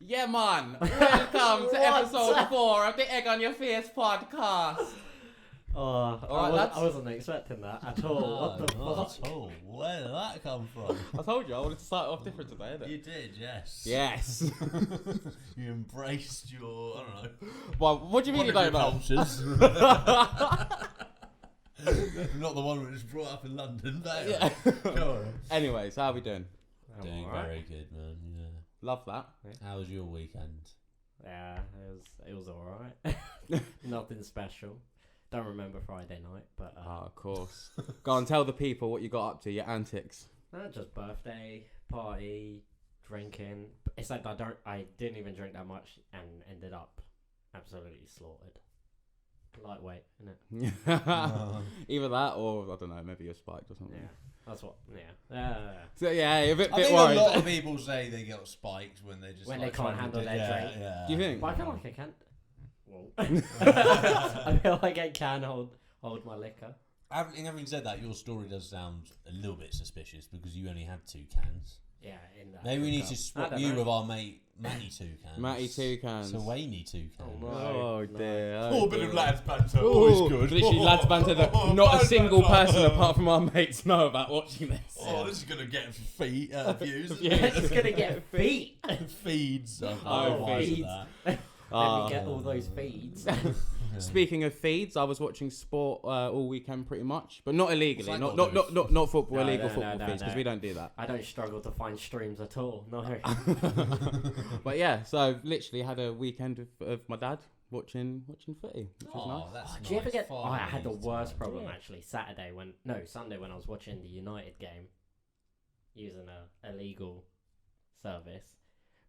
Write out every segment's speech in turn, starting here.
Yeah, man. Welcome to episode 4 of the Egg on Your Face podcast. I wasn't expecting that at all. What the fuck? Oh, where did that come from? I told you I wanted to start off different today, didn't You did, yes. Yes. You embraced your, I don't know. Well, what do you mean you don't know? Cultures. Not the one which was brought up in London, but Yeah. Go on. Anyways, how are we doing? Doing Alright. very good, man. Yeah. Love that. How was your weekend? Yeah, it was alright. Nothing special. Don't remember Friday night, but Of course. Go on, tell the people what you got up to, your antics. just birthday party, drinking. Except I didn't even drink that much and ended up absolutely slaughtered. Lightweight, innit? Either that or, I don't know, maybe you're spiked or something. Yeah, that's what. Yeah. So, yeah, a bit I think worried. a lot of people say they get spiked when they just When like, they can't handle their drink. Yeah. Do you think? But I feel like I can. Well, I feel like I can hold my liquor. Having said that, your story does sound a little bit suspicious because you only had 2 cans. Yeah, in that. Maybe we need to swap you with our mate Matty 2 cans. Matty 2 cans. So Wayne 2 cans. Oh, no. Oh dear. Oh, bit of lads banter. Ooh, Always good. Literally lads banter that not a single person apart from our mates know about watching this. Oh, this is gonna get views. It's gonna get feet. Feeds. Feeds. Let me get all those feeds. Speaking of feeds, I was watching sport all weekend pretty much, but not illegally. What's Not that got to do not football, No, illegal no, football no, feeds because no. we don't do that. I don't struggle to find streams at all. No. But yeah, so literally had a weekend of my dad watching footy, which was nice. That's Do you ever get? Finally, I had the worst time. problem actually. Sunday when I was watching the United game, using a illegal service.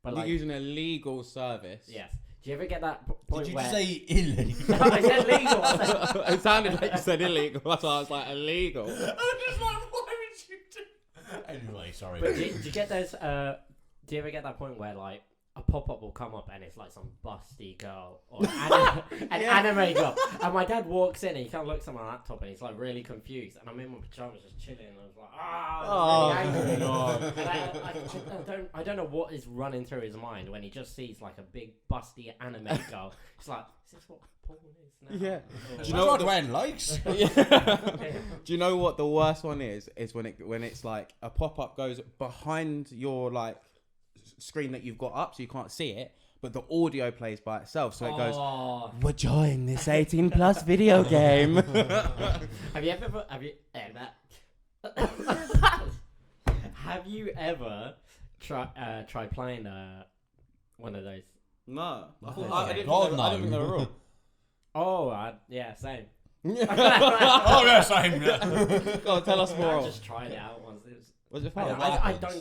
But You're like, using a legal service. yes. Do you ever get that point Did you where? just say illegal? No, I said legal. I said- It sounded like you said illegal. That's why I was like illegal. I'm just like, why would you do? Anyway, sorry. But do you get those? Do you ever get that point where like a pop-up will come up and it's like some busty girl or an anime girl, and my dad walks in and he kind of looks at my laptop and he's like really confused, and I'm in my pajamas just chilling and I was like, really angry. And I don't know what is running through his mind when he just sees like a big busty anime girl. It's like, is this what porn is now? Yeah. Or- Do you know what Dwayne likes? Do you know what the worst one is? Is when it's like a pop-up goes behind your like screen that you've got up so you can't see it, but the audio plays by itself, so it goes, Oh. we're joining this 18 plus video game. Have you ever tried playing one of those? No, I didn't think they were real. Oh, yeah, same. Oh yeah, same. Yeah. Go on, tell us I more. just tried it out once. Was it I fun? don't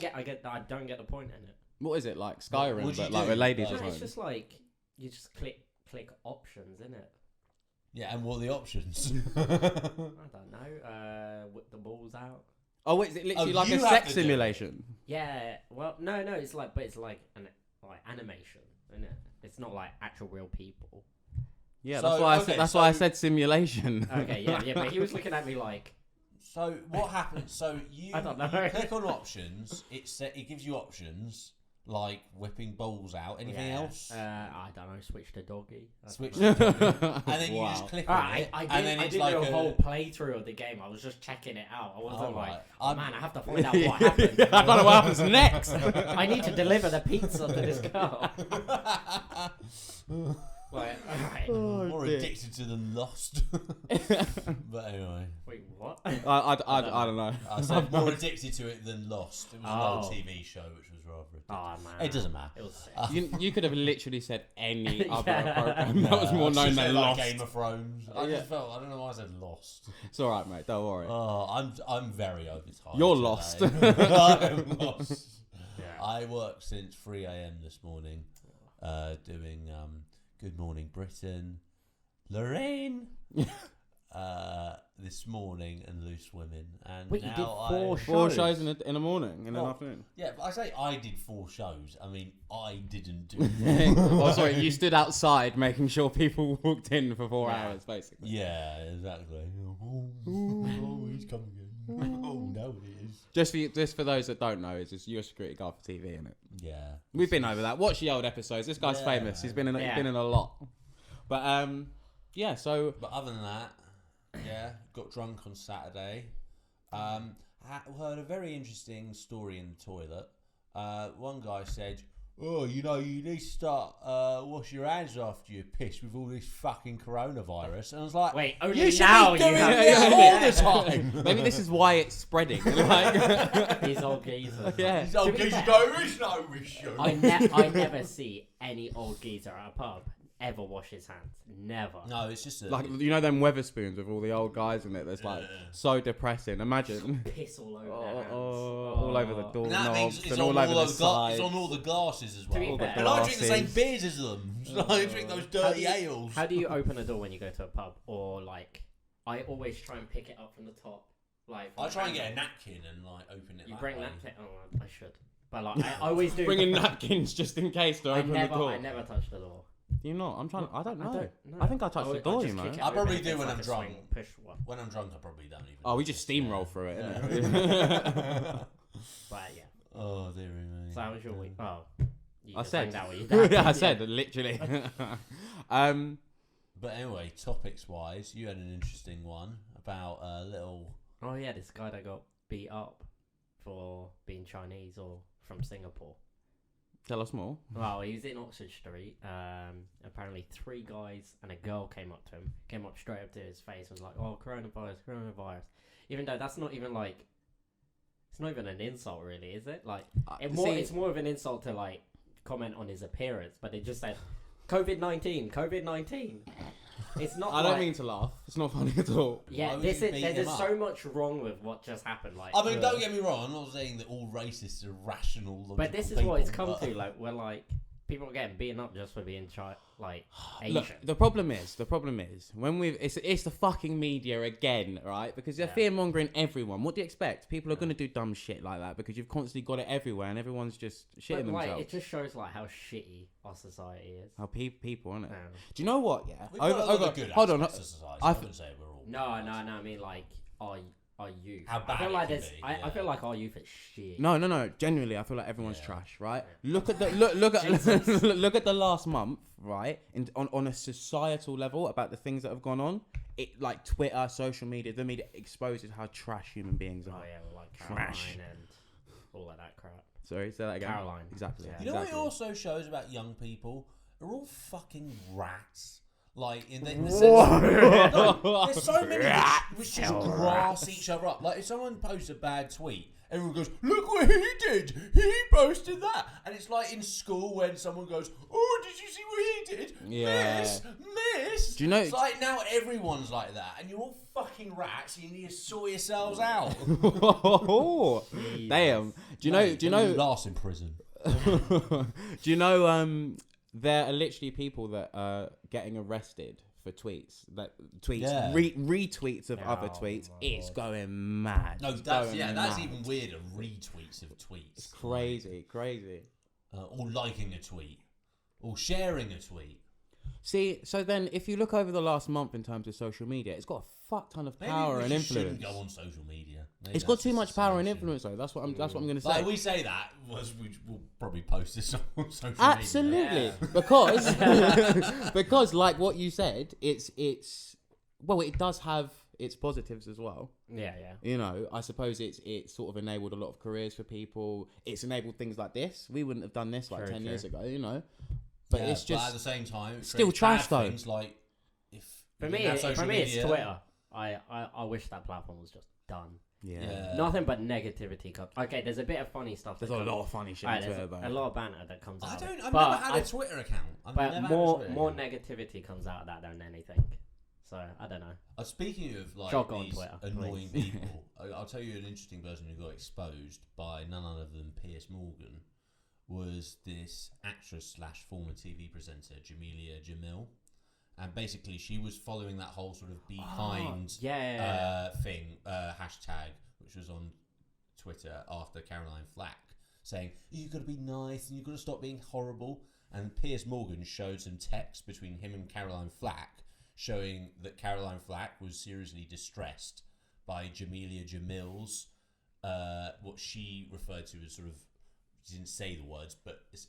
get the point in it. What is it like? Skyrim, What'd you but like do? with ladies or It's something? just like you just click options, isn't it? Yeah, and what are the options? I don't know. Whip the balls out. Oh, wait, is it literally Oh, like a you have sex to do it. simulation? Yeah. Well, no. It's like animation, isn't it? It's not like actual real people. Yeah, So, that's why okay, that's why I so- said simulation. Okay. Yeah. But he was looking at me like. So what happens? So you I don't know. you click on options. It gives you options like whipping balls out. Anything Yeah. else? I don't know. Switch to doggy. That's Switch fine. to and then you Wow. just click on I it, did, and then I it's did like do a whole playthrough of the game. I was just checking it out. I wasn't Oh, like, right. oh, man, I have to find out what happens. I don't know what happens next. I need to deliver the pizza to this girl. Like, alright. more dear. addicted to the Lost. But anyway, Wait, what? I don't know. I said more addicted to it than Lost. It was an old Oh. TV show, which was rather addictive. Oh, man. It doesn't matter. It was sick. You could have literally said any other Yeah. program that was more I known should say, than like Lost. Game of Thrones. I Yeah. just felt I don't know why I said Lost. It's all right, mate. Don't worry. Oh, I'm very overtired. You're today. lost. I'm lost. Yeah. I worked since 3 a.m. this morning, doing Good Morning Britain, Lorraine, this morning, and Loose Women, and Wait, you now did four Four shows? shows in the morning, in the Well, afternoon. Yeah, but I say I did 4 shows. I mean, I didn't do. 4. Oh, sorry, you stood outside making sure people walked in for 4 Yeah. hours, basically. Yeah, exactly. Oh, he's coming in. Oh no, it is. Just for those that don't know, it's just your security guard for TV, isn't it? Yeah. We've been over that. Watch the old episodes. This guy's Yeah, famous. He's been in Yeah. he's been in a lot. But yeah. So But other than that, yeah, got drunk on Saturday. Heard a very interesting story in the toilet. One guy said, "Oh, you need to start wash your hands after you piss with all this fucking coronavirus." And I was like, Wait, only you should now be you doing have it to all the time. maybe this is why it's spreading. Like, These old geezers. yeah. These old To be geezers fair, go, "It's no issue." I never see any old geezer at a pub ever wash his hands. Never. No, it's just Like, you know them Weatherspoons with all the old guys in it. That's like so depressing. Imagine Piss all over their hands. all over the And that means doorknobs it's and on all over the it's sides. on all the glasses as To be well. fair- And I drink the same Glasses. beers as them. So I drink those dirty ales. How do you open a door when you go to a pub? Or like, I always try and pick it up from the top. Like, I try and get a handle. napkin and like open it. You that bring way. napkin? Oh, I should. But like, I always do. Bringing napkins just in case to open the door. I never touch the door. Do you not? I don't know. know. I think I touched the door, you just know. kick it I open probably if do it's when like I'm a drunk. swing push one. When I'm drunk, I probably don't even. Oh, we just notice, steamroll yeah. through it. Yeah. innit? But yeah. Oh dear me. So how was your week? Oh, you I just said. hanged out with your dad. I said literally. But anyway, topics wise, you had an interesting one about a little. Oh yeah, this guy that got beat up for being Chinese or from Singapore. Tell us more. Well, he was in Oxford Street. Apparently 3 guys and a girl came up to him, came up straight up to his face and was like, "Oh, coronavirus." Even though that's not even like, it's not even an insult really, is it? Like, it's more of an insult to like comment on his appearance, but they just said, COVID-19. It's not. I don't mean to laugh. It's not funny at all. Why Yeah, would this you is beat there's him just up? so much wrong with what just happened. Like, I mean, don't get me wrong. I'm not saying that all racists are rational. but this is logical what it's people, come but- to. Like, we're like people are getting beaten up just for being Asian. Look, the problem is when it's the fucking media again, right? Because they're fear mongering everyone. What do you expect? People are gonna do dumb shit like that because you've constantly got it everywhere and everyone's just shitting But, like, themselves. it just shows like how shitty our society is. How people, isn't it? Yeah. Do you know what? Yeah. We've got a lot of good hold on. aspects of society. I I f- wouldn't say we're all. No. I mean, like our youth. How I bad feel it like can there's. be, I yeah. feel like our youth is shit. No. Genuinely, I feel like everyone's Yeah. trash, right? Yeah. Look at the look at Jesus. look at the last month, right? On a societal level about the things that have gone on. It like Twitter, social media, the media exposes how trash human beings Oh are. yeah, well, like Trash. Caroline and all of that crap. Sorry, say that again. Caroline. Exactly. Yeah. You know what it exactly. also shows about young people? They're all fucking rats. Like in the Whoa. sense, no, there's so many which just Hell, grass each other up. Like if someone posts a bad tweet, everyone goes, "Look what he did! He posted that!" And it's like in school when someone goes, "Oh, did you see what he did? Yeah. Miss." Do you know- It's like now everyone's like that, and you're all fucking rats. And you need to sort yourselves out. Oh, damn. Do you know? Last in prison. Do you know? There are literally people that are getting arrested for tweets. Yeah. Retweets of other Oh tweets. my It's God. going mad. No, It's that's going that's mad. even weirder. Retweets of tweets. It's crazy. Or liking a tweet, or sharing a tweet. See, so then if you look over the last month in terms of social media, it's got a fuck ton of Maybe power we and just shouldn't influence. go on social media. Maybe It's got that's too the much power and solution. influence, though. That's what I'm going to say. Like we say that, we'll probably post this on social Absolutely, Yeah. because like what you said, it does have its positives as well. Yeah. You know, I suppose it's sort of enabled a lot of careers for people. It's enabled things like this. We wouldn't have done this like True, 10 true. years ago, you know. But Yeah, it's But at just the same time, it still creates trash, bad though. Things like if For you me, didn't have social it's media- Twitter. I wish that platform was just done. yeah. Nothing but negativity comes. Okay, there's a bit of funny stuff. There's that a comes- lot of funny shit Alright, on there's Twitter, a though. lot of banter that comes out. of it. I've But never had a Twitter account. I've But never more had a Twitter more account. negativity comes out of that than anything. So I don't know. Speaking of like Jog on these Twitter, annoying please. people, I'll tell you an interesting person who got exposed by none other than Piers Morgan was this actress / former TV presenter Jamelia Jamil, and basically she was following that whole sort of behind thing hashtag, which was on Twitter after Caroline Flack saying you've got to be nice and you've got to stop being horrible. And Piers Morgan showed some text between him and Caroline Flack showing that Caroline Flack was seriously distressed by Jamelia Jamil's, what she referred to as sort of, she didn't say the words, but it's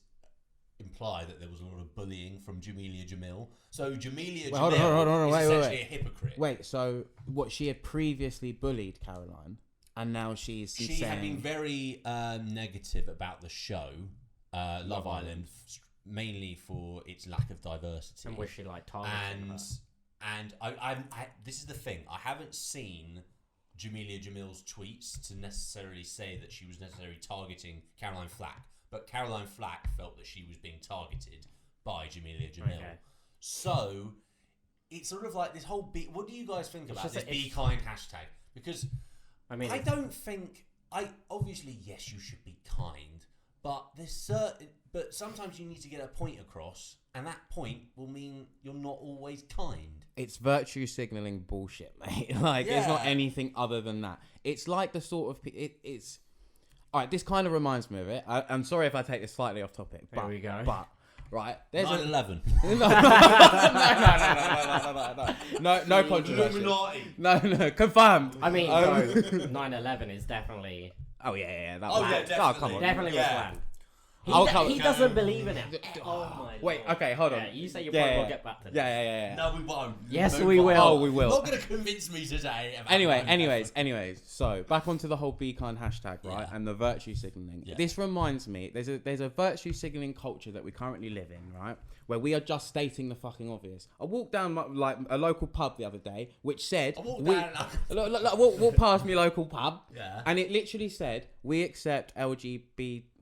implied that there was a lot of bullying from Jamelia Jamil. So Jamelia Jamil hold on, is wait, essentially a hypocrite. Wait, so what, she had previously bullied Caroline, and now she's She saying... had been very negative about the show, Love Island, mainly for its lack of diversity. And was she like targeting her? And I this is the thing. I haven't seen Jamelia Jamil's tweets to necessarily say that she was necessarily targeting Caroline Flack, but Caroline Flack felt that she was being targeted by Jamelia Jamil. Okay. So it's sort of like this whole what do you guys think about this be kind hashtag? Because I mean, I don't think obviously yes, you should be kind, but but sometimes you need to get a point across, and that point will mean you're not always kind. It's virtue signaling bullshit, mate. Like, there's not anything other than that. It's like the sort of... It's... All right, this kind of reminds me of it. I'm sorry if I take this slightly off topic. There we go. But, right, there's 9/11. No controversy. No, confirmed. I mean, 9/11 is definitely... Oh, yeah. Definitely. Oh, come on. Definitely was planned. He doesn't believe in it. Oh my Wait, Lord. Okay, hold on. Yeah, you say your point, we'll get back to this. Yeah. No, we won't. Yes, we will. Oh, we will. You're not going to convince me today. About Anyways. So, back onto the whole be kind hashtag, right? And the virtue signaling. Yeah. This reminds me, there's a virtue signaling culture that we currently live in, right? Where we are just stating the fucking obvious. I walked down like a local pub the other day, which said... walk past me local pub. Yeah. And it literally said, we accept LGBTQ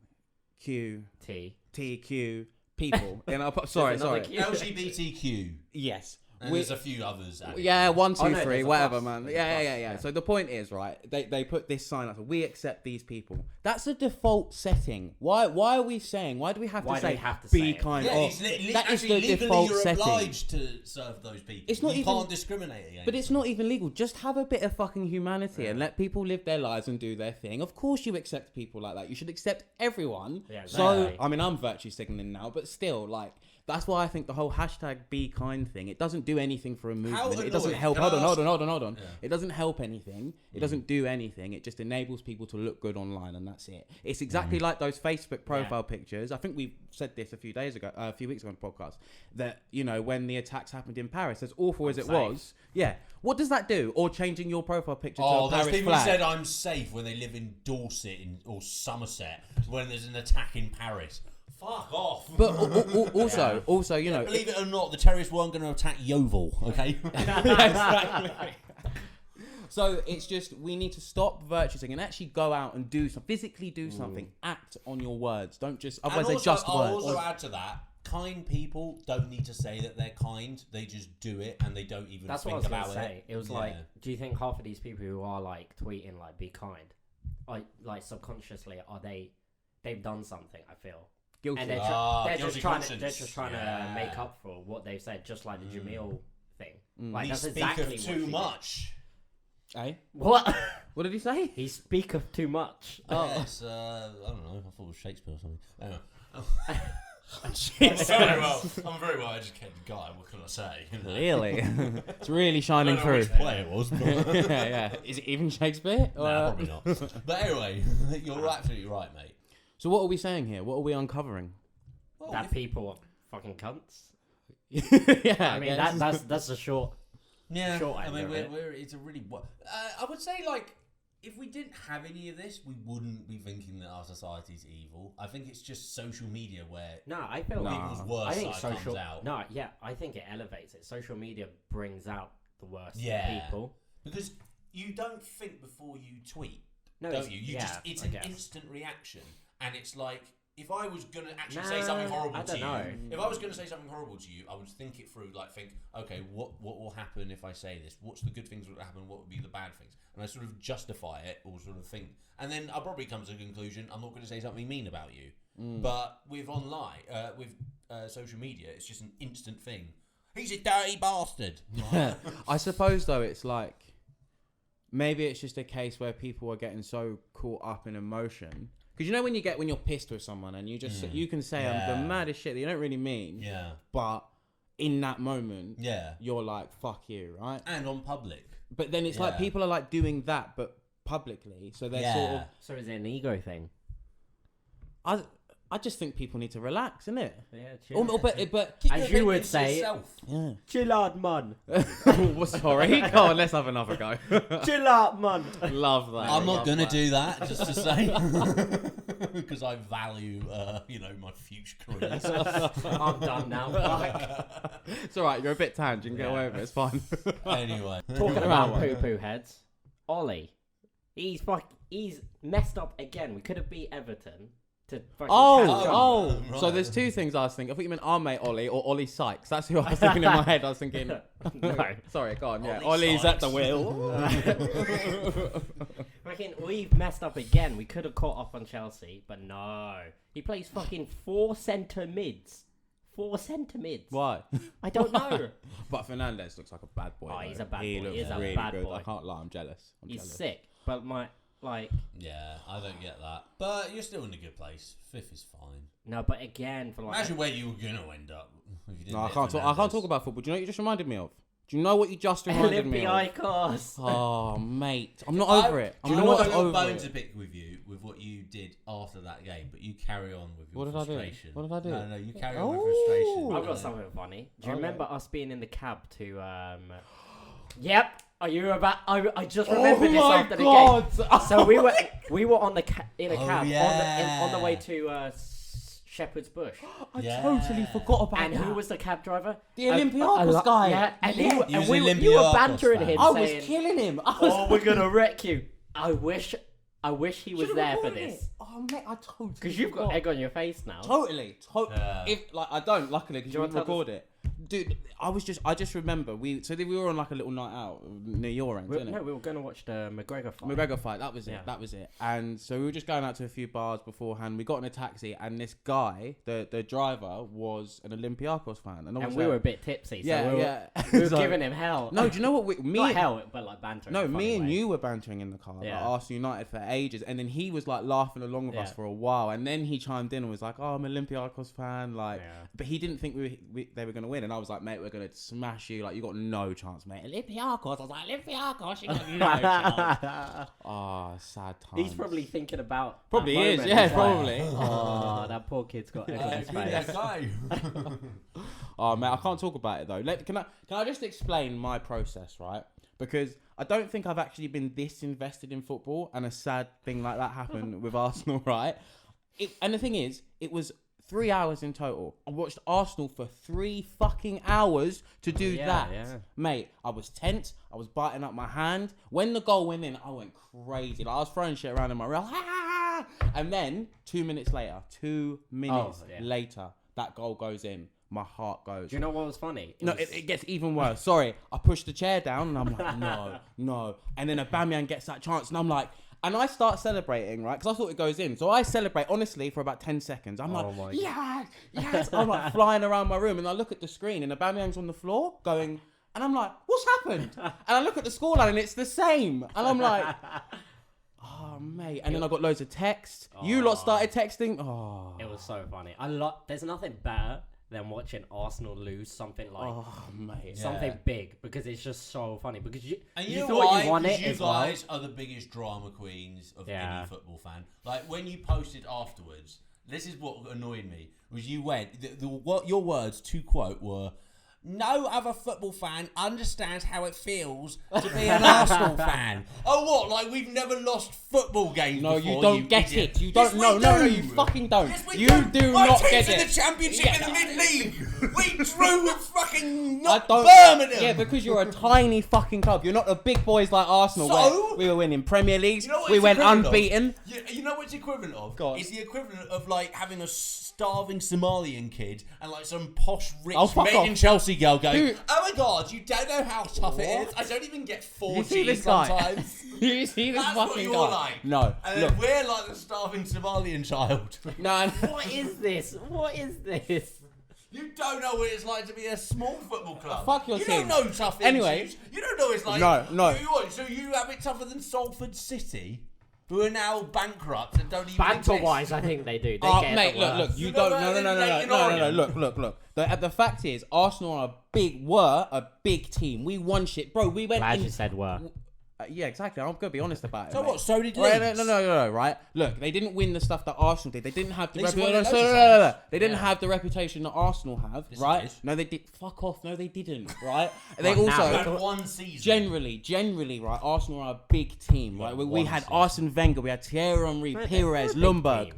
people in our sorry. LGBTQ. Yes. And there's a few others. Yeah, 1, 2, 3, whatever, plus. man. Yeah. So the point is, right? They put this sign up. We accept these people. That's a default setting. Why are we saying? Why do we have to say be kind? Yeah, that is the default you're setting. You're obliged to serve those people. It's not you even, can't discriminate against. But it's not even legal. Just have a bit of fucking humanity and let people live their lives and do their thing. Of course, you accept people like that. You should accept everyone. Yeah, so I mean, I'm virtue signaling now, but still, like. That's why I think the whole hashtag be kind thing, it doesn't do anything for a movement. It doesn't help. Hold on. Yeah. It doesn't help anything. It doesn't do anything. It just enables people to look good online, and that's it. It's exactly like those Facebook profile pictures. I think we said this a few weeks ago on the podcast, that, when the attacks happened in Paris, as awful as it was, what does that do? Or changing your profile picture to a Paris those people flag. said I'm safe when they live in Dorset or Somerset when there's an attack in Paris. Fuck off. But also, believe it or not, the terrorists weren't going to attack Yeovil, okay? Exactly. So it's just, we need to stop virtue signaling and actually go out and physically do something. Act on your words. Don't just, otherwise they're just words. I'll also add to that, kind people don't need to say that they're kind. They just do it and they don't even think about it. It was like, do you think half of these people who are like tweeting like be kind, like subconsciously, they've done something, I feel. Guilty. And they're just trying to make up for what they've said, just like the Jamil thing. Like, that's exactly what too much. Eh? What? What did he say? He speaketh too much. Yes, I don't know. I thought it was Shakespeare or something. Anyway. I'm very well educated guy. What can I say? Really? It's really shining through. Which play it was. But yeah. Is it even Shakespeare? Nah, probably not. But anyway, you're absolutely right, mate. So what are we saying here? What are we uncovering? Well, that people are fucking cunts. Yeah, I mean that's a short. Yeah, short I mean it's a really. I would say, like, if we didn't have any of this, we wouldn't be thinking that our society's evil. I think it's just social media where I feel people's worst side comes out. No, yeah, I think it elevates it. Social media brings out the worst in people because you don't think before you tweet, don't you? It's an instant reaction. And it's like, if I was going to actually say something horrible to you, if I was going to say something horrible to you, I would think it through, like, think, okay, what will happen if I say this? What's the good things that will happen? What would be the bad things? And I sort of justify it or sort of think, and then I'll probably come to the conclusion, I'm not going to say something mean about you. But with online, with social media, it's just an instant thing. He's a dirty bastard. I suppose, though, it's like, maybe it's just a case where people are getting so caught up in emotion. Because when you're pissed with someone and you just you can say the maddest shit that you don't really mean. Yeah. But in that moment, you're like, fuck you, right? And on public. But then it's like people are like doing that, but publicly. So they're sort of. So is it an ego thing? I just think people need to relax, innit? Yeah, chill. But as you would say, yeah. chill out, man. Well, sorry. Go on, let's have another go. Chill out, man. Love that. I'm not gonna do that, just to say, because I value, my future careers. I'm done now. Fuck. It's all right. You're a bit tanned. You can get away with it. It's fine. Anyway, Talking about poo-poo heads, Ollie, he's messed up again. We could have beat Everton. To right. So Right. there's two things I was thinking. I thought you meant our mate Ollie or Ollie Sykes. That's who I was thinking in my head. I was thinking. No. Sorry, go on. Yeah, Ollie Ollie's Sykes. at the wheel. We've messed up again. We could have caught up on Chelsea, but no. He plays fucking 4 centre mids. 4 centre mids. Why? I don't know. But Fernandez looks like a bad boy. Oh, though. he's a bad He boy. looks He's a really bad good. boy. I can't lie. I'm jealous. He's jealous. sick, but yeah, I don't get that. But you're still in a good place. 5th is fine. no. But again, for like Imagine where you were gonna end up. If you didn't No, I hit can't talk. I Fernandes. can't talk about football. Do you know what you just reminded me of? Do you know what you just reminded me of? Olympiacos. Oh, mate, I'm not over it. Do I'm you know not what? I've got over bones it. to pick with you with what you did after that game, but you carry on with your What did I do? frustration. What did I do? No, you carry on Oh. with frustration. I've got something funny. Do you Okay. remember us being in the cab to? Yep. Are you about? I just remembered this after the game. So we were on the in a Oh, cab yeah. on the way to Shepherd's Bush. I Yeah. totally forgot about And that. who was the cab driver? The Olympiacos guy. Yeah, and Yeah. He was you were Olympiacos bantering fan. him, I was saying, killing him. "Oh, we're gonna wreck you." I wish he was Should've there for recorded this it. Oh mate, I totally. because you've got forgot. egg on your face now. Totally. Yeah. If like I don't, luckily, because Do you you didn't want to record it, dude. I just remember we were on like a little night out near your end, We didn't it? were gonna watch the McGregor fight. McGregor fight. That was it. Yeah. That was it. And so we were just going out to a few bars beforehand. We got in a taxi, and this guy, the driver, was an Olympiacos fan, and and obviously we were a bit tipsy, so yeah, we were, yeah. we were So- giving him hell. No, do you know what? Me, Not hell, but like banter. No, in a funny me and way. you were bantering in the car, like Yeah. Arsenal United for ages, and then he was like laughing along with us Yeah. for a while, and then he chimed in and was like, "Oh, I'm an Olympiacos fan," like, Yeah. but he didn't think they were gonna win, and I was like, "Mate, we're gonna smash you, like, you got no chance, mate." Olympiacos, I was like, "Olympiacos, you got no chance." Oh, sad times. He's probably thinking about. Probably that is, moment. yeah, He's like, probably. Oh, that poor kid's got egg on his Who that face. guy? Oh man, I can't talk about it though. Can I just explain my process, right? Because I don't think I've actually been this invested in football, and a sad thing like that happened with Arsenal, right? And the thing is, it was 3 hours in total. I watched Arsenal for 3 fucking hours to do Yeah, that. yeah. Mate, I was tense. I was biting up my hand. When the goal went in, I went crazy. Like, I was throwing shit around in my room. Ah! And then 2 minutes later, that goal goes in. My heart goes. Do you know what was funny? No, it gets even worse. Sorry. I pushed the chair down and I'm like, no. And then Aubameyang gets that chance and I'm like, and I start celebrating, right? Because I thought it goes in. So I celebrate, honestly, for about 10 seconds. I'm like, my yes. I'm like flying around my room and I look at the screen and Aubameyang's on the floor going, and I'm like, what's happened? And I look at the scoreline and it's the same. And I'm like, oh, mate. And then I got loads of texts. You lot started texting. Oh. It was so funny. There's nothing better than watching Arsenal lose something like Mate. something Yeah. big, because it's just so funny. Because you And you know thought why? you won 'Cause it you as well. guys are the biggest drama queens of Yeah. any football fan. Like when you posted afterwards, this is what annoyed me. Was you went what your words to quote were, "No other football fan understands how it feels to be an Arsenal fan." Oh, what? Like we've never lost football games No, before, you don't get idiot. it. You Yes, don't. we No, do. you fucking don't. Yes, we You do My not team's get in it. the Championship Yeah. in the mid-league. We drew with fucking I not don't. Birmingham. Yeah, because you're a tiny fucking club. You're not the big boys like Arsenal. So? Where we were winning Premier Leagues. You know what We it's went equivalent of? unbeaten. You know what it's equivalent of? Go on. It's the equivalent of like having a starving Somalian kid and like some posh rich Oh, fuck made off. in Chelsea girl going, Dude. "Oh my god, you don't know how tough it is. I don't even get 4G You see this guy? sometimes." You see this That's what fucking you're guy? like. No. And Look. then we're like the starving Somalian child. No. What is this? What is this? You don't know what it's like to be a small football club. Fuck your you team. don't know tough Anyway. issues. You don't know what it's like. No. So you have it tougher than Salford City? who are now bankrupt and don't even Banter-wise, I think they do. They Oh, get mate, the worst. look, you don't. No. Look. The fact is, Arsenal are a big team. We won shit, bro. We went. Glad you said were. Yeah, exactly. I'm gonna be honest about it. So mate. what? So did Right, Leeds. no, right? Look, they didn't win the stuff that Arsenal did. They didn't have the Leeds won it reputation. loads of times. They didn't Yeah. have the reputation that Arsenal have, Yes, right? it did. No, they did. Fuck off. No, they didn't. Right? They Right, now, also We had one season. generally, right? Arsenal are a big team, right? We one had season. Arsene Wenger, we had Thierry Henry, We're Pires, a big Lundberg. team.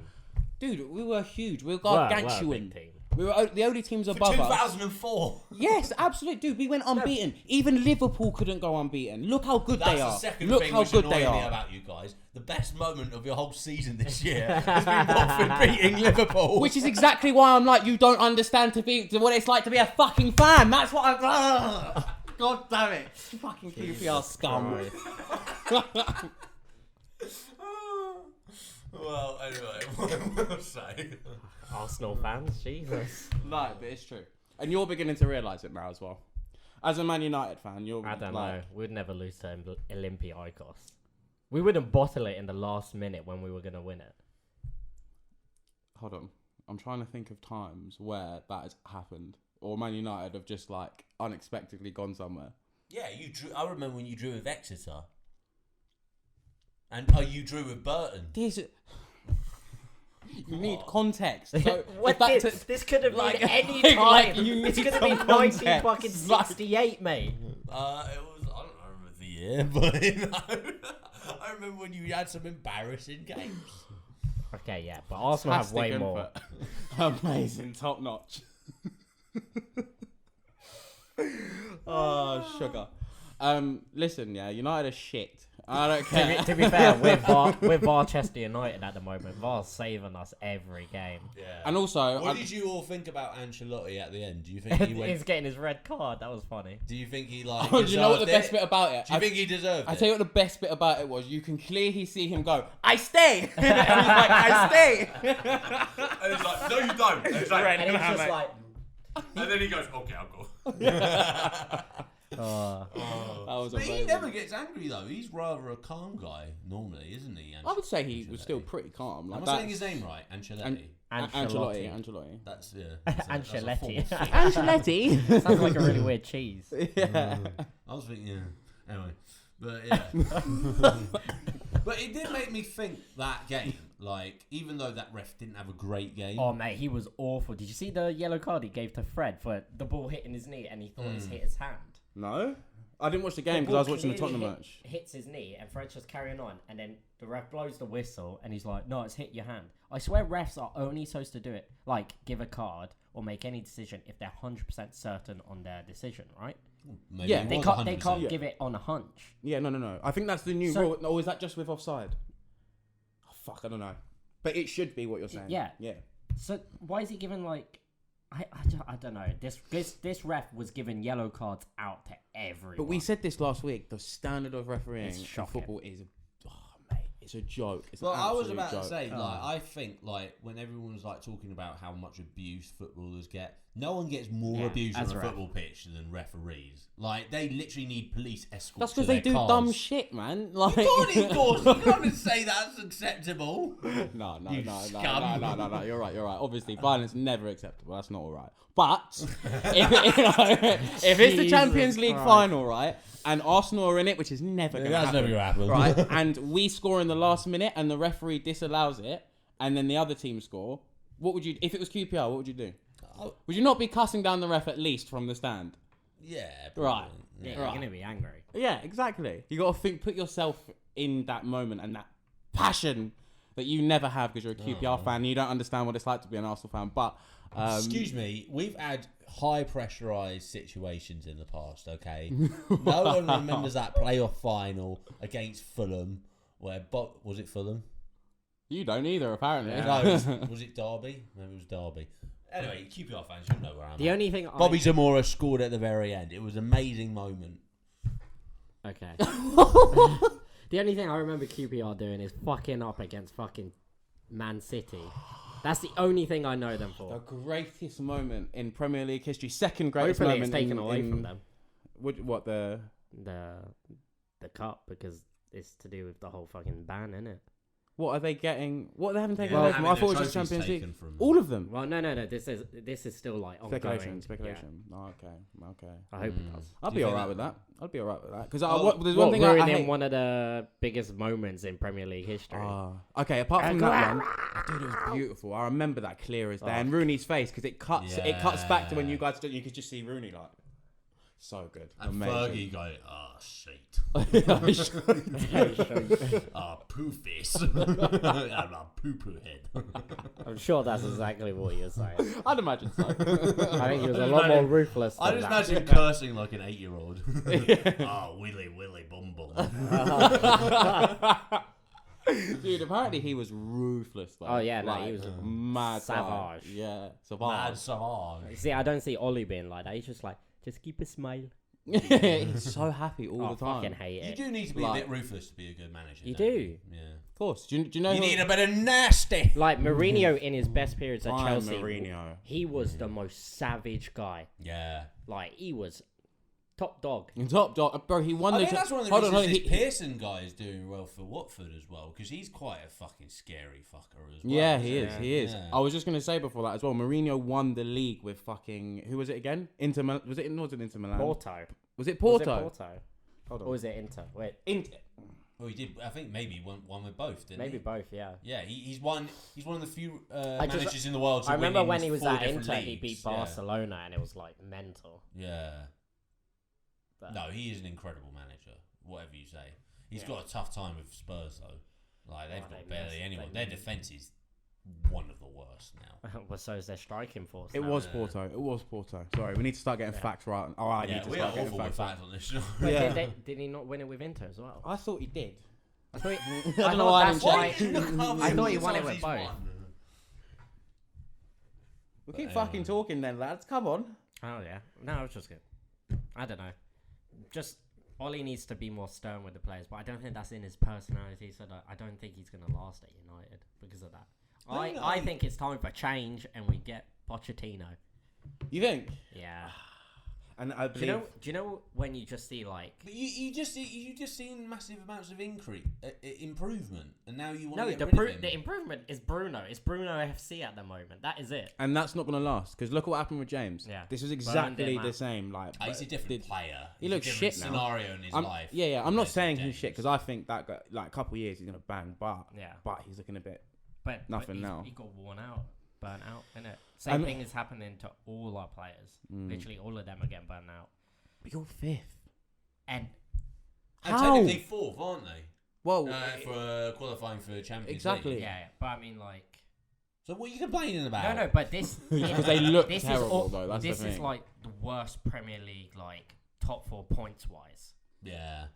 Dude, we were huge. We were We're a gargantuan. big team. We were the only teams For above us. 2004. Yes, absolutely, dude. We went unbeaten. Even Liverpool couldn't go unbeaten. Look how good That's they the are. second Look thing how which good annoyed they me are. about you guys. The best moment of your whole season this year has been Watford beating Liverpool. Which is exactly why I'm like, you don't understand to what it's like to be a fucking fan. That's what I'm. God damn it, fucking QPR scum. Well, anyway, what will I say? Arsenal fans, Jesus. No, but it's true, and you're beginning to realise it now as well. As a Man United fan, you're. I don't like, know. We'd never lose to Olympiacos. We wouldn't bottle it in the last minute when we were going to win it. Hold on, I'm trying to think of times where that has happened, or Man United have just like unexpectedly gone somewhere. Yeah, you drew. I remember when you drew with Exeter. And you drew with Burton. You need context. So What this could have like- been any like, time. you It's need could have been some 1968, mate. It was. I don't remember the year, but you know, I remember when you had some embarrassing games. Okay, yeah, but Arsenal have way Fantastic more. input. Amazing, top notch. Oh, sugar. Listen, yeah, United are shit. I don't care. To be fair, we're Barchester United at the moment. VAR's saving us every game. Yeah. And also, What did you all think about Ancelotti at the end? Do you think he He's went? getting his red card. That was funny. Do you think he like? do you know what the deserved best it? bit about it? Do you think he deserved I it? tell you what the best bit about it was. You can clearly see him go, I stay. And he's like, I stay. And he's like, no, you don't. And he's like, And he's just like, and then he goes, okay, I'll go. That was But he amazing. never gets angry though. He's rather a calm guy normally, isn't he? I would say he was Ancelotti? still pretty calm. Like Am I that. saying his name right? Ancelotti. Ancelotti. That's yeah. That's Ancelotti. a form of Ancelotti. sounds like a really weird cheese. Yeah. I was thinking, yeah. Anyway, but yeah. But it did make me think that game, like, even though that ref didn't have a great game. Oh mate, he was awful. Did you see the yellow card he gave to Fred for the ball hitting his knee and he thought it hit his hand? No, I didn't watch the game The because I was ball watching the clearly Tottenham match. Hits his knee and Fred's just carrying on, and then the ref blows the whistle and he's like, "No, it's hit your hand." I swear, refs are only supposed to do it, like give a card or make any decision if they're 100% certain on their decision, right? Maybe Yeah, it They was can't. 100%. They can't Yeah. give it on a hunch. Yeah, no. I think that's the new So- rule. Or is that just with offside? Oh, fuck, I don't know. But it should be what you're saying. Yeah. Yeah. So why is he giving like? I don't know. This ref was giving yellow cards out to everyone. But we said this last week. The standard of refereeing It's in shocking. football is, oh mate, it's a joke. It's Well, an I was absolute about joke. to say, Oh. like, I think, like, when everyone's like talking about how much abuse footballers get, no one gets more Yeah, abuse on as a a ref. football pitch than referees. Like, they literally need police escorts. That's to because they their do cars. dumb shit, man. Like, You can't endorse. You can't say that's acceptable. No. You scum. No. You're right. Obviously, violence never acceptable. That's not all right. But if it's the Jesus Champions League Christ. final, right, and Arsenal are in it, which is never going to That's happen, never gonna happen. right, and we score in the last minute, and the referee disallows it, and then the other team score, what would you? If it was QPR, what would you do? Would you not be cussing down the ref at least from the stand? Yeah. Right. probably. Yeah, Right. you're gonna be angry. Yeah, exactly. You got to put yourself in that moment and that passion that you never have because you're a QPR fan. And you don't understand what it's like to be an Arsenal fan. But Excuse me, we've had high pressurized situations in the past, okay? No one remembers that playoff final against Fulham where was it Fulham? you don't either, apparently. No, was it Derby? Maybe it was Derby. Anyway, QPR fans, you know where I'm The at. only thing Bobby Zamora scored at the very end. It was an amazing moment. Okay. The only thing I remember QPR doing is fucking up against fucking Man City. That's the only thing I know them The for. greatest moment in Premier League history. Second greatest Hopefully moment it's taken in, away in- from them. What the... The cup, because it's to do with the whole fucking ban, innit? What are they getting? What they haven't taken Yeah, away from? I having thought it the was just trophies Champions League. taken from them. All of them. Well, no. This is still like ongoing. Speculation. Oh, okay. I hope it does. I'll Do be you all think right that- with that. I'll be all right with that because Well, there's one thing I ruining hate. one of the biggest moments in Premier League history. Okay, apart from that one, dude, it was beautiful. I remember that clear as day. And Rooney's face because it cuts back to when you guys you could just see Rooney like so good. And Amazing. Fergie going, shit. Poo face. I'm a poo-poo head. I'm sure that's exactly what you're saying. I'd imagine so. I think he was a lot more ruthless I than just that. imagine cursing like an 8-year-old. Willy, bum bum. Dude, apparently he was ruthless. Though. Oh, yeah, no, like, he was mad savage. guy. Yeah, Mad savage. savage. See, I don't see Ollie being like that. He's just like, just keep a smile. He's so happy all the I time. fucking hate You it. do need to be Like- a bit ruthless to be a good manager. You don't do. Yeah. Of course. Do you know You who? need a bit of nasty. Like Mourinho in his best periods at Prime Chelsea, Mourinho. he was the most savage guy. Yeah. Like, he was top dog. Top dog, bro. He won I the. think that's one of the hold on, reasons hold on. this Pearson guy is doing well for Watford as well, because he's quite a fucking scary fucker as well. Yeah, he isn't is. He is. Yeah. I was just gonna say before that as well. Mourinho won the league with fucking who was it again? Inter. Was it? Wasn't Inter Milan? Porto. Was it Was Porto? it Porto? Hold on. Or was it Inter? Wait, Well, he did. I think maybe one with both, didn't maybe he? both, yeah. Yeah, he's one. He's one of the few I just- managers in the world. To I remember win when in he was 4 at different Inter, he leagues. beat Barcelona, and it was like mental. Yeah. But No, he is an incredible manager. Whatever you say, he's Yeah. got a tough time with Spurs though. Like they've Oh, got they barely missed- anyone. they Their defense is one of the worst now. well, so is their striking force. It now. was Porto. It was Porto. Sorry, we need to start getting facts right. Oh, I need Yeah, to we start are getting awful with facts right. facts on this show. But Yeah. did he not win it with Inter as well? I thought he did. I thought I don't know why I that's didn't why. check. I thought he won it with both. We keep But, fucking talking then, lads. Come on. Oh yeah, no, it was just good. I don't know. Just Ollie needs to be more stern with the players, but I don't think that's in his personality. So that I don't think he's gonna last at United because of that. I think it's time for change, and we get Pochettino. You think? Yeah. And I Do believe. you know when you just see like But you just seen massive amounts of improvement, and now you want no, to get the rid of him. the improvement is Bruno. It's Bruno FC at the moment. That is it. And that's not going to last because look what happened with James. Yeah. This was Burned exactly him the out. same. Like, He's a different player. he He's looks a different shit now. scenario in his life. Yeah. I'm not compared to saying he's James. shit because I think that guy, like a couple of years he's going to bang, but Yeah. he's looking a bit. But Nothing now. He got worn out, burnt out, innit? Same And- thing is happening to all our players. Literally, all of them are getting burnt out. But you're fifth. And And How? technically fourth, aren't they? Well, For qualifying for Champions Exactly. League. yeah, but I mean, like, So what are you complaining about? no, but this because they look this terrible is all, though. That's this the is thing. like the worst Premier League, like top 4 points wise. Yeah.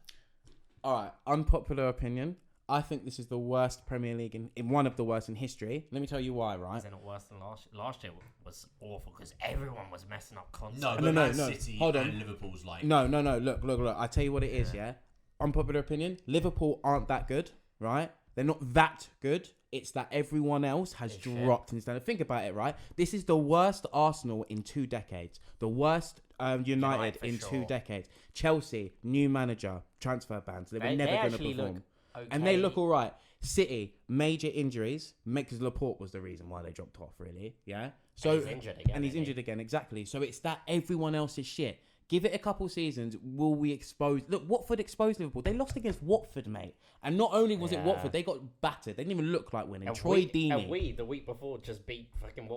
All right, unpopular opinion. I think this is the worst Premier League in one of the worst in history. Let me tell you why. Right? Is it not worse than last year? Last year was awful because everyone was messing up No, constantly. but no, Man no. City Hold and on. Liverpool's like... No. Look. I tell you what it is. Yeah. Unpopular opinion. Liverpool aren't that good. Right? They're not that good. It's that everyone else has They're shit. dropped instead. Think about it. Right? This is the worst Arsenal in 2 decades. The worst United for in sure. 2 decades. Chelsea, new manager, transfer bans. They were never going to actually perform. look okay. And they look all right. City, major injuries, because Laporte was the reason why they dropped off, really. Yeah. So he's injured again, And he's isn't he? injured again, exactly. So it's that everyone else is shit. Give it a couple seasons. Will we expose? Look, Watford exposed Liverpool. They lost against Watford, mate. And not only was it Yeah. Watford, they got battered. They didn't even look like winning. And Troy Deeney. And we, the week before, just beat fucking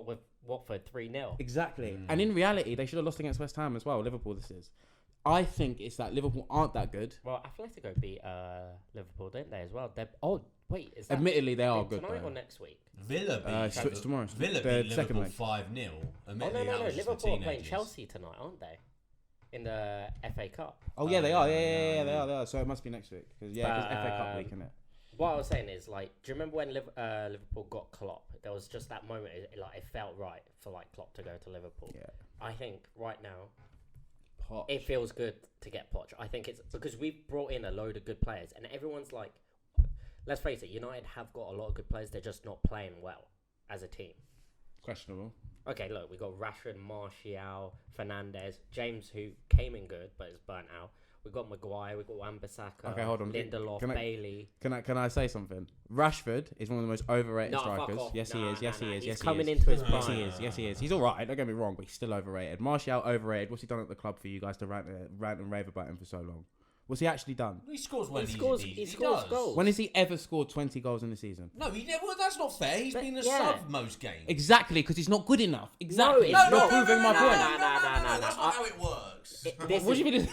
Watford 3-0. Exactly. And in reality, they should have lost against West Ham as well. Liverpool, this is. I think it's that Liverpool aren't that good. Well, Atletico beat Liverpool, didn't they, as well? Wait, is that Admittedly, they are good, tonight though. or next week? Villa beat... It's tomorrow. Villa The beat second Liverpool leg. 5-0. Oh, Admittedly, no. that was just the Liverpool are playing teenagers. Chelsea tonight, aren't they? In the FA Cup. Oh, yeah, they are. Yeah, yeah, they are. So it must be next week. Because FA Cup week, isn't it? What I was saying is, like, do you remember when Liverpool got Klopp? There was just that moment, it felt right for, like, Klopp to go to Liverpool. Yeah. I think right now, Poch. it feels good to get Poch. I think it's because we've brought in a load of good players, and everyone's like, let's face it, United have got a lot of good players. They're just not playing well as a team. Questionable. Okay, look, we got Rashford, Martial, Fernandes, James, who came in good but is burnt out. We've got Maguire, we've got Wan-Bissaka, Okay, hold on. Lindelof, Can I- Bailey. Can I say something? Rashford is one of the most overrated No, fuck strikers. off. Yes, he Nah, is. Yes, nah, he nah. is. He's Yes, he coming is. into his Yes, prime. he is. Yes, he is. He's all right. Don't get me wrong, but he's still overrated. Martial overrated. What's he done at the club for you guys to rant and rave about him for so long? What's he actually done? He scores when He he scores does. goals. When has he ever scored 20 goals in the season? No, he never. Well, that's not fair. He's But, been a yeah. sub most games. Exactly, because he's not good enough. Exactly. it's You're not. proving my point. No, That's not how it works. This What is, do you mean?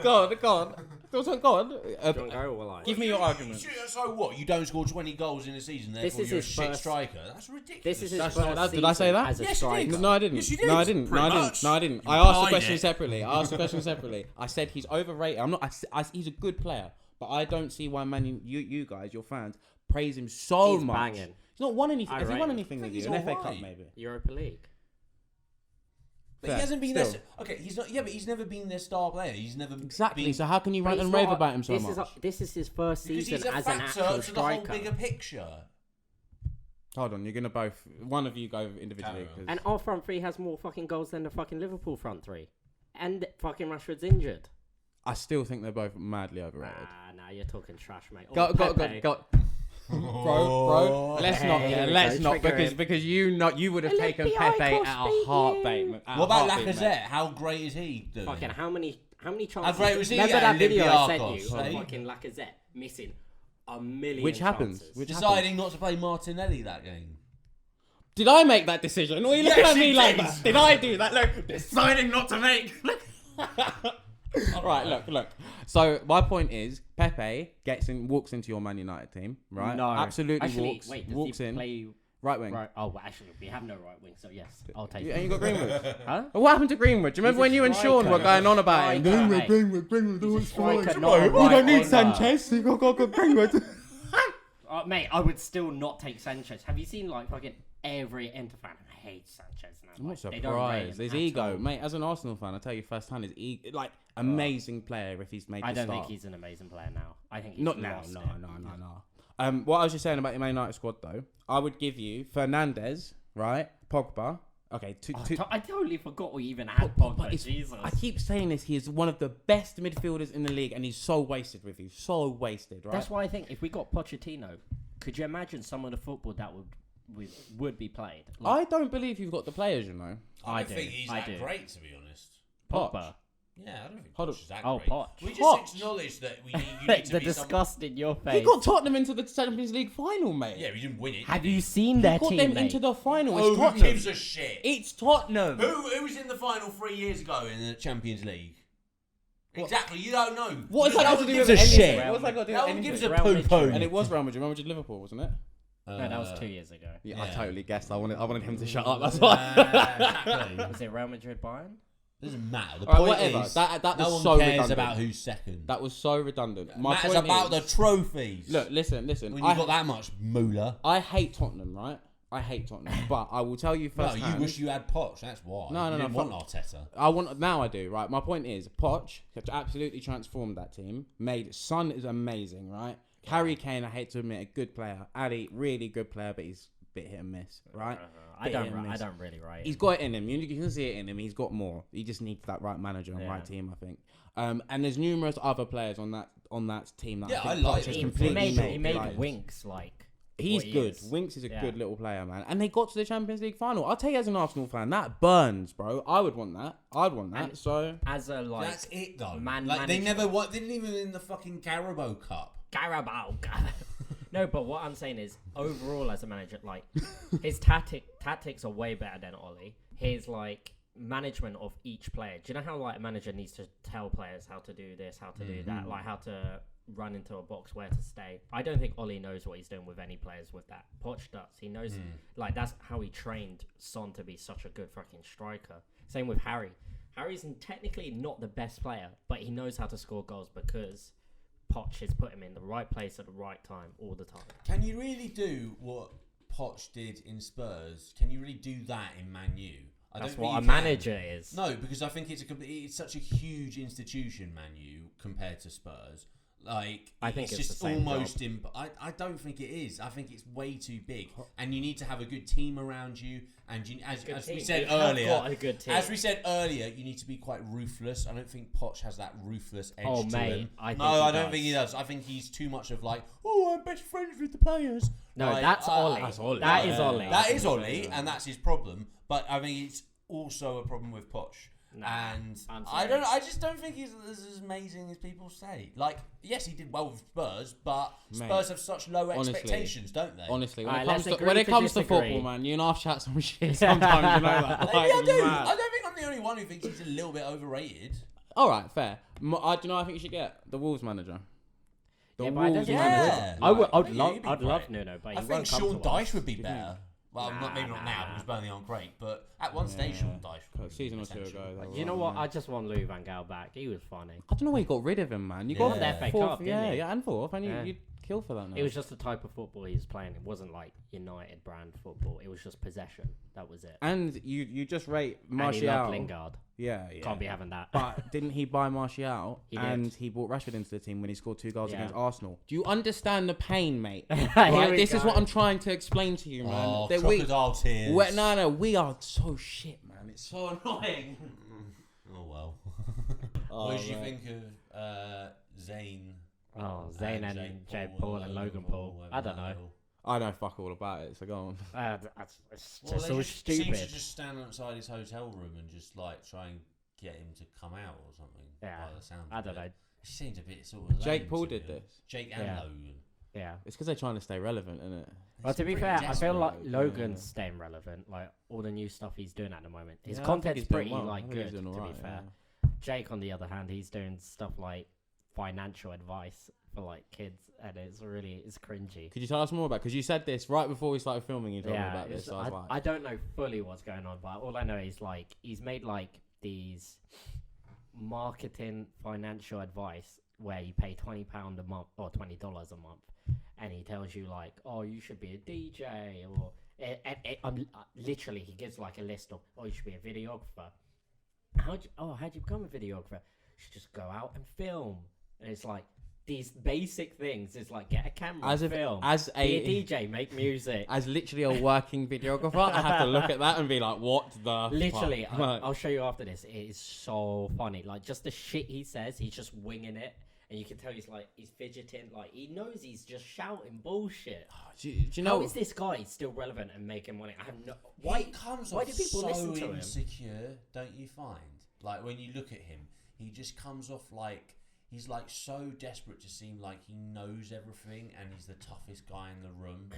Go on. Go on. Don't go, will I? Give me your argument. So what? You don't score 20 goals in a season, therefore is you're a his shit first- striker. That's ridiculous. This is his That's first not- did season I say that? as a Yes, you striker. did. No, I didn't. Yes, you did. No, I didn't. Pretty No, I didn't. much. No, I didn't. You I asked the denied question it. separately. I said he's overrated. I'm not. He's a good player, but I don't see why you guys, your fans, praise him so He's much. banging. He's not won anything. I Has he rate won him. anything I with think you? he's An FA Cup, alright. maybe. Europa League. But Fair, he hasn't been still. their. Okay, he's not. Yeah, but he's never been their star player. He's never Exactly. Been, So how can you rant But and he's rave not- about him so this much? This is his first because season he's a as an factor actual to the whole striker. bigger picture. Hold on, you're gonna both. One of you go individually. Carry on. 'cause- And our front three has more fucking goals than the fucking Liverpool front three. And fucking Rashford's injured. I still think they're both madly overrated. Nah, you're talking trash, mate. Go, Or go, Pepe. go, go. Bro, let's not, Hey, yeah, here we let's go, not, trigger because him. you would have taken Pepe at a heartbeat. At a What about heartbeat, Lacazette? mate. How great is he doing? Fucking how many chances? great was he Remember at that video I sent Olympiacos, you of eh? fucking Lacazette missing a million Which happens? chances. Which Deciding not to play Martinelli that game. Did I make that decision? Or are you looking Yes, at me you like did. that? Did I do that? Look, deciding not to make. Right, look. So my point is, Pepe walks into your Man United team, right? No. Absolutely Actually, walks does he in. play Right wing. right? Oh, well, actually, we have no right wing, so yes, I'll take And it. you got Greenwood. Huh? What happened to Greenwood? Do you remember He's a when you and Sean striker. were going on about him? Striker, Greenwood, mate. Greenwood, He's a striker, Greenwood. not a We don't right need winger. Sanchez. You got Greenwood. Mate, I would still not take Sanchez. Have you seen like fucking every Inter fan hates Sanchez now? I'm not Like, they don't rate surprised. him His at ego, all. mate. As an Arsenal fan, I tell you firsthand, his ego, like amazing player. If he's made, I the don't start. think he's an amazing player now. I think he's Not now. lost No. it. What I was just saying about the Man United squad, though, I would give you Fernandes, right? Pogba. Okay, I totally forgot we even had Pogba. Jesus. I keep saying this. He is one of the best midfielders in the league, and he's so wasted with you. So wasted, right? That's why I think if we got Pochettino, could you imagine some of the football that would be played? I don't believe you've got the players, you know. I do, don't think he's I that do. great, to be honest. Pogba. Yeah, I don't think Hold Poch up. is that Oh, great. Poch. We just Poch. acknowledge that you need Mate, to the be disgust in your He face. got Tottenham into the Champions League final, mate. Yeah, we didn't win it. Have you seen He their got team, them mate? into the final. Oh, It's who Tottenham. gives a shit? It's Tottenham. Who was in the final 3 years ago in the Champions League? Exactly, you don't know. What has No that got one to do gives with a anything? shit. What's that got to do No with one gives anything? a Real Madrid. poo-poo. And it was Real Madrid. Real Madrid Liverpool, wasn't it? No, that was 2 years ago. Yeah, I Yeah. totally guessed. I wanted him to shut up. That's why. Exactly. Was it Real Madrid Bayern? Doesn't matter. The All right, point whatever. is, That no was one so cares redundant. about who's second. That was so redundant. It My matters point about is, the trophies. Look, listen. when I you've got that much moolah. I hate Tottenham, right? I hate Tottenham, but I will tell you No, first. you wish you had Poch. That's why. No, you no, didn't no, want Arteta. Now I do, right? My point is, Poch absolutely transformed that team. Son is amazing, right? Harry Kane, I hate to admit, a good player. Ali, really good player, but he's a bit hit and miss, right? I Bit don't hit and miss. really rate He's him. got it in him. You can see it in him. He's got more. He just needs that right manager and Yeah. right team, I think. And there's numerous other players on that team that Yeah, I I think like Poch has him. He completely made, he made right. Winks like. He's what he good. is. Winks is a Yeah. good little player, man. And they got to the Champions League final. I'll tell you, as an Arsenal fan, that burns, bro. I would want that. I'd want that. And- So As a like That's it, though. man Like they manager. never won. They didn't even in the fucking Carabao Cup. Carabao. No, but what I'm saying is, overall, as a manager, like his tactics are way better than Ollie. His like management of each player. Do you know how like a manager needs to tell players how to do this, how to do that, like how to run into a box, where to stay? I don't think Ollie knows what he's doing with any players with that. Poch does. He knows, like that's how he trained Son to be such a good fucking striker. Same with Harry. Harry's technically not the best player, but he knows how to score goals because Poch has put him in the right place at the right time all the time. Can you really do what Poch did in Spurs? Can you really do that in Man U? I That's don't think what a you can. manager is. No, because I think it's such a huge institution, Man U, compared to Spurs. Like, I think it's it's just the same almost I don't think it is. I think it's way too big, and you need to have a good team around you. And you, as we said earlier, got a good team. as we said earlier, you need to be quite ruthless. I don't think Poch has that ruthless edge to him. I don't think he does. I think he's too much of like, I'm best friends with the players. No, like, that's Ollie. That's Ollie. That is Ollie. That is Ollie, and that's his problem. But I mean, it's also a problem with Poch. Nah, And I'm I sorry. I just don't think he's as amazing as people say. Like, yes, he did well with Spurs, but Mate, Spurs have such low honestly, expectations, don't they? Honestly, when Alright, it comes let's to when it agree to comes to disagree. football, man, you and I chat some shit sometimes. You know that. Maybe Like, I do. mad. I don't think I'm the only one who thinks he's a little bit overrated. All right, fair. Do you know? I think you should get the Wolves manager. Yeah, but I don't think Yeah. I would. Yeah, he'd be I'd love great. Nuno, but I he think won't come Sean to us. Dyche would be better. Well, maybe not now, because Burnley aren't great, but at one stage, Sean Dyche. would be Season or two potential. ago, they were You know right, what? man. I just want Louis Van Gaal back. He was funny. I don't know why you got rid of him, man. You Yeah. got Won the FA fourth, Cup, didn't yeah, he? yeah, and fourth, and Yeah. you'd kill for that now. It was just the type of football he was playing. It wasn't like United brand football. It was just possession. That was it. And you just rate And he loved Martial. Lingard. Yeah. Can't be having that. But didn't he buy Martial? He did. And he brought Rashford into the team when he scored 2 goals Yeah. against Arsenal. Do you understand the pain, mate? Here Right, we this is go. what I'm trying to explain to you, man. Oh, That crocodile tears. no, we are so shit, man. It's so annoying. Oh, well. Oh, What did you man. think of Zayn? Oh, Zayn and Jake Paul and Logan Paul. I don't know. I know fuck all about it, so go on. It's Well, just they so just seem stupid. to just stand outside his hotel room and just like try and get him to come out or something. Yeah, by the sound I of don't it. know. It seemed a bit sort of. Jake lame Paul to did me. this. Jake and Yeah. Logan. Yeah. It's because they're trying to stay relevant, isn't it? Well, to be Pretty fair, I feel like desperate. Logan's staying relevant. Like all the new stuff he's doing at the moment, his Yeah, I think content's he's doing pretty well. I like think he's good. doing To alright, be fair, yeah. Jake on the other hand, he's doing stuff like financial advice for like kids, and it's cringy. Could you tell us more about? Because you said this right before we started filming. You told me about it's- this. So I was like, I don't know fully what's going on, but all I know is like he's made like these marketing financial advice where you pay £20 a month or $20 a month, and he tells you like, oh, you should be a DJ, or literally he gives like a list of, oh, you should be a videographer. How'd you become a videographer? You should just go out and film. And it's like these basic things. It's like get a camera, film, be a DJ, make music. As literally a working videographer, I have to look at that and be like, what the Literally, fuck? Like, I'll show you after this. It is so funny. Like just the shit he says, he's just winging it, and you can tell he's fidgeting. Like he knows he's just shouting bullshit. do you know? How is this guy still relevant and making money? I have no. Why He comes why off do people so listen to him? insecure, don't you find? Like when you look at him, he just comes off like he's like so desperate to seem like he knows everything and he's the toughest guy in the room.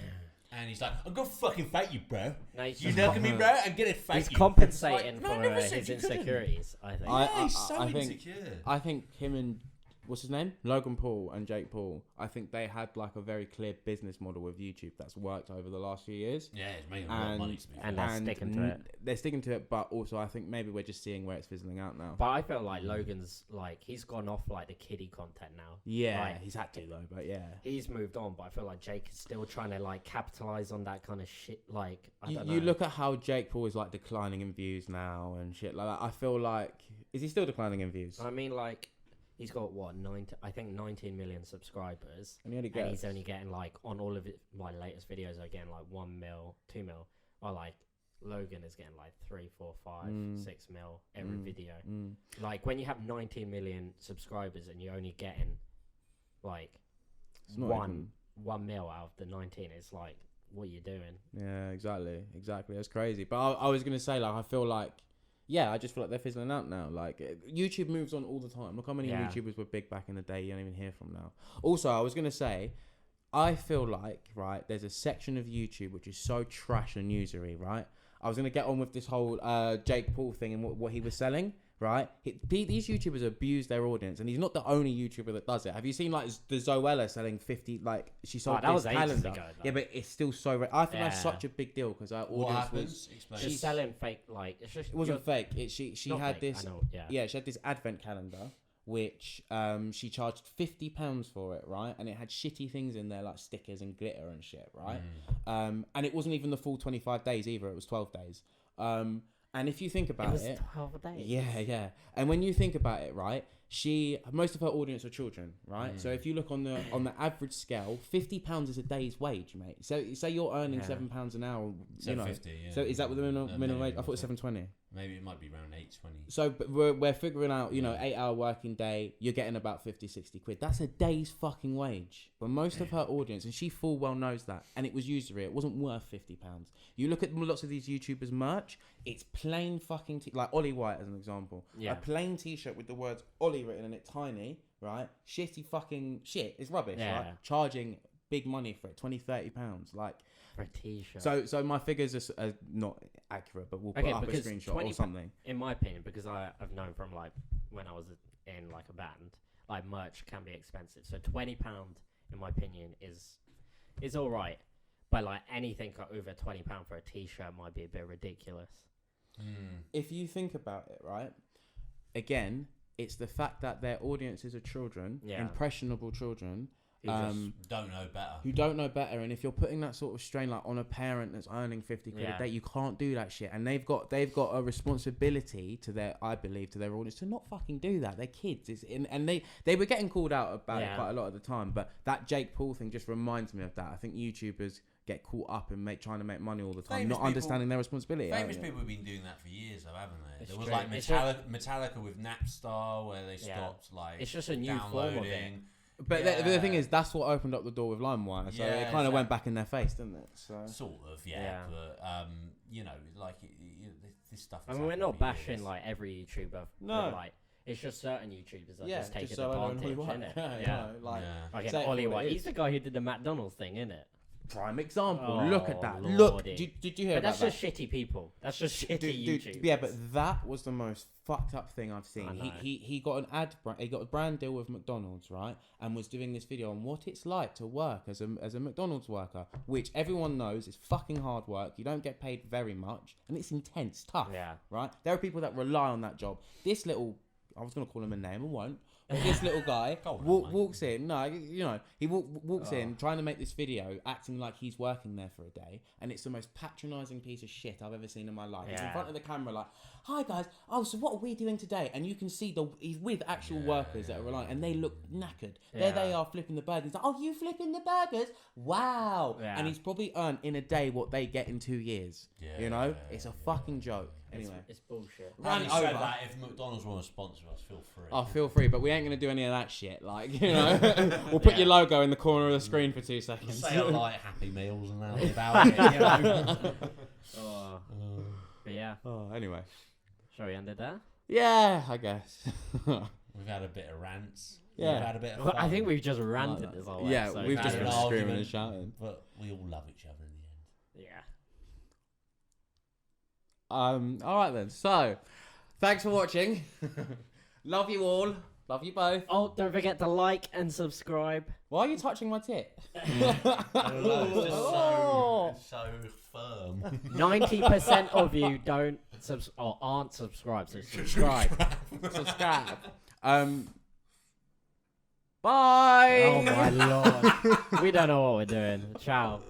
And he's like, I'm gonna fucking fight you, bro. No, he's You just look at me, bro, I'm gonna fight He's you. compensating Like, no, I for never said his you couldn't. insecurities. I think. Yeah, he's so I think- insecure. I think him and what's his name, Logan Paul and Jake Paul. I think they had like a very clear business model with YouTube that's worked over the last few years. Yeah, he's making a lot of money to be fair. and they're sticking to it. They're sticking to it, but also I think maybe we're just seeing where it's fizzling out now. But I feel like Logan's like he's gone off like the kiddie content now. Yeah, Like, he's had to though. But yeah, he's moved on. But I feel like Jake is still trying to like capitalize on that kind of shit. Like I don't know. you look at how Jake Paul is like declining in views now and shit like that. I feel like is he still declining in views? I mean, like he's got what 19 million subscribers, And he only and gets he's only getting like on all of it. My latest videos are getting like 1 mil, 2 mil, or like Logan is getting like 3, 4, 5, 6 mil every video. Like when you have 19 million subscribers and you're only getting like It's not 1 mil out of the 19, it's like what are you doing? Yeah, exactly. That's crazy. But I was gonna say like I feel like. Yeah, I just feel like they're fizzling out now. Like YouTube moves on all the time. Look how many Yeah. YouTubers were big back in the day you don't even hear from now. Also, I was gonna say, I feel like there's a section of YouTube which is so trash and usury. Right, I was gonna get on with this whole Jake Paul thing and what he was selling. Right, these YouTubers abuse their audience, and he's not the only YouTuber that does it. Have you seen like the Zoella selling 50? Like she sold that this was ages calendar. ago, though. Yeah, but it's still so. I think that's Yeah. such a big deal because our What audience happens? was. Explain. She's selling fake like it's just It wasn't fake. She not had fake, this. I know, yeah. Yeah, she had this advent calendar which she charged £50 for it, right? And it had shitty things in there like stickers and glitter and shit, right? And it wasn't even the full 25 days either. It was 12 days. And if you think It about was it, 12 days. yeah. And when you think about it, right, most of her audience are children, right? So if you look on the average scale, £50 is a day's wage, mate. So say you're earning £7 an hour, you know. £7.50, yeah. So is that with the minimum wage? I thought it was £7.20. Maybe it might be around £8.20. So but we're figuring out, you know, 8-hour working day, you're getting about 50, 60 quid. That's a day's fucking wage. But most of her audience, and she full well knows that, and it was usury, it wasn't worth £50. You look at lots of these YouTubers' merch, it's plain fucking, like Ollie White as an example. Yeah. A plain t-shirt with the words Ollie written in it tiny, right? Shitty fucking shit. It's rubbish, Yeah. right? Charging big money for it, £20-30, like. For a t-shirt. So my figures are not accurate, but we'll put up a screenshot or something. In my opinion, because I've known from like when I was in like a band, like merch can be expensive. So £20, in my opinion, is all right. But like anything over £20 for a t-shirt might be a bit ridiculous. If you think about it, right? Again, it's the fact that their audiences are children, impressionable children. Who just don't know better. Who don't know better, and if you're putting that sort of strain like on a parent that's earning 50 quid a day, you can't do that shit. And they've got a responsibility to their audience to not fucking do that. They're kids, and they were getting called out about it quite a lot of the time. But that Jake Paul thing just reminds me of that. I think YouTubers get caught up in trying to make money all the time, not understanding their responsibility. Famous people have been doing that for years, though, haven't they? It's there was true. like Metallica with Napstar, where they stopped like it's just a new form of it. But the thing is, that's what opened up the door with LimeWire, so it kind of went back in their face, didn't it? So sort of, but you know, like this stuff. I mean, we're not bashing like every YouTuber. No, like it's just certain YouTubers that just take advantage, innit? Like Ollie White. He's the guy who did the McDonald's thing, innit? Prime example. Oh, look at that. Lordy. Look, did you hear but about that? That's just shitty people. That's just shitty YouTubers. Yeah, but that was the most fucked up thing I've seen. He got he got a brand deal with McDonald's, right? And was doing this video on what it's like to work as a McDonald's worker, which everyone knows is fucking hard work. You don't get paid very much, and it's intense, tough. Yeah. Right? There are people that rely on that job. This little, I was gonna call him a name, I won't. But this little guy walks in. No, you know, he walks in trying to make this video, acting like he's working there for a day, and it's the most patronising piece of shit I've ever seen in my life. He's in front of the camera like, "Hi guys, so what are we doing today?" And you can see he's with actual workers that are relying, and they look knackered. There they are flipping the burgers. He's like, "Oh, you flipping the burgers? Wow!" And he's probably earned in a day what they get in 2 years. You know, it's a fucking joke. Anyway, it's bullshit. Having said that, if McDonald's want to sponsor us, feel free. Oh, feel free, but we ain't gonna do any of that shit. Like, you know, we'll put your logo in the corner of the screen for 2 seconds. Say like Happy Meals and that about it. You know? But yeah. Oh, anyway. Shall we end it there? Yeah, I guess. We've had a bit of rants. Yeah. We've had a bit of fun. I think we've just ranted this whole Yeah, episode. we've just had been an screaming argument, and shouting. But we all love each other in the end. Yeah. All right then. So, thanks for watching. Love you all. Love you both. Oh, don't forget to like and subscribe. Why are you touching my tit? It's so firm. 90% of you aren't subscribed, so subscribe. Subscribe. Bye. Oh my lord. We don't know what we're doing. Ciao.